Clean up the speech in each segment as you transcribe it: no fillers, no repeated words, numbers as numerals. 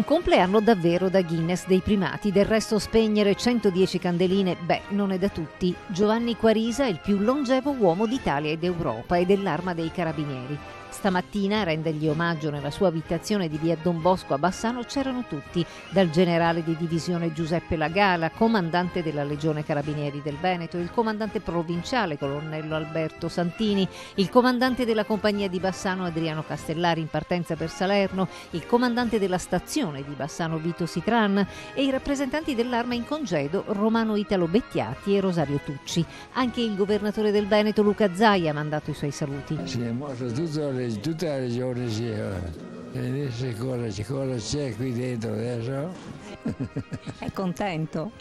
Un compleanno davvero da Guinness dei primati, del resto spegnere 110 candeline, non è da tutti. Giovanni Quarisa è il più longevo uomo d'Italia e d'Europa e dell'Arma dei Carabinieri. Stamattina a rendergli omaggio nella sua abitazione di via Don Bosco a Bassano c'erano tutti, dal generale di divisione Giuseppe Lagala, comandante della Legione Carabinieri del Veneto, il comandante provinciale colonnello Alberto Santini, il comandante della compagnia di Bassano Adriano Castellari in partenza per Salerno, il comandante della stazione di Bassano Vito Sitran e i rappresentanti dell'Arma in congedo Romano Italo Bettiati e Rosario Tucci. Anche il governatore del Veneto Luca Zaia ha mandato i suoi saluti. Si è morto tutta la regione, e adesso cosa c'è qui dentro adesso? È contento?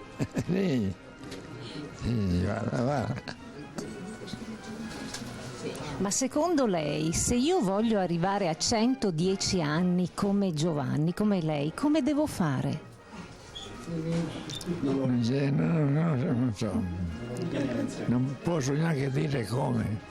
Sì, va. Ma secondo lei, se io voglio arrivare a 110 anni come Giovanni, come lei, come devo fare? Non so, non posso neanche dire come.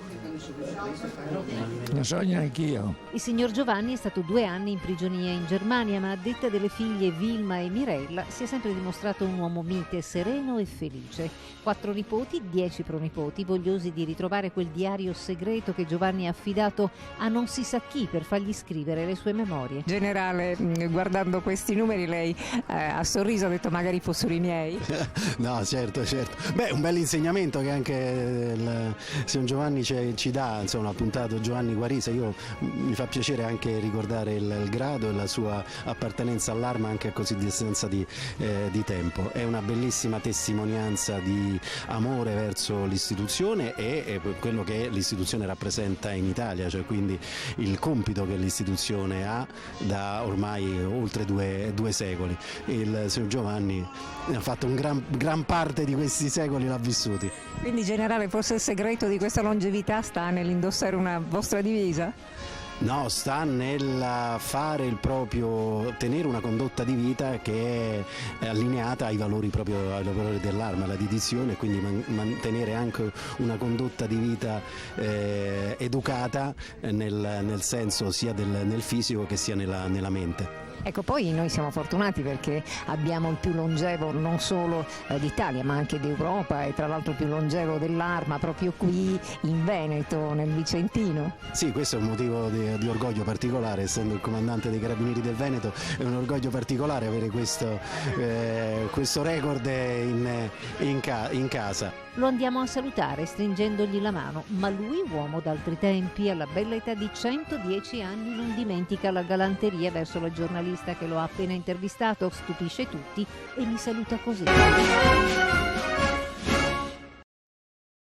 Non so neanche io. Il signor Giovanni è stato 2 anni in prigionia in Germania, ma a detta delle figlie Vilma e Mirella si è sempre dimostrato un uomo mite, sereno e felice. 4 nipoti, 10 pronipoti, vogliosi di ritrovare quel diario segreto che Giovanni ha affidato a non si sa chi per fargli scrivere le sue memorie. Generale, guardando questi numeri lei ha sorriso, ha detto magari fossero i miei. No, certo. Un bel insegnamento che anche il signor Giovanni ci dà, insomma, ha puntato Giovanni Quarisa. Mi fa piacere anche ricordare il grado e la sua appartenenza all'Arma anche a così distanza di tempo. È una bellissima testimonianza di amore verso l'istituzione e quello che l'istituzione rappresenta in Italia, cioè quindi il compito che l'istituzione ha da ormai oltre due secoli. Il signor Giovanni ha fatto gran parte di questi secoli, l'ha vissuti. Quindi generale, forse il segreto di questa longevità sta nell'indossare una vostra divisa? No, sta nel tenere una condotta di vita che è allineata ai valori dell'Arma, la dedizione, quindi mantenere anche una condotta di vita educata nel senso sia nel fisico che sia nella mente. Ecco, poi noi siamo fortunati perché abbiamo il più longevo non solo d'Italia ma anche d'Europa e tra l'altro il più longevo dell'Arma proprio qui in Veneto, nel Vicentino. Sì, questo è un motivo di orgoglio particolare, essendo il comandante dei Carabinieri del Veneto è un orgoglio particolare avere questo record in casa. Lo andiamo a salutare stringendogli la mano, ma lui, uomo d'altri tempi, alla bella età di 110 anni, non dimentica la galanteria verso la giornalista che lo ha appena intervistato, stupisce tutti e li saluta così.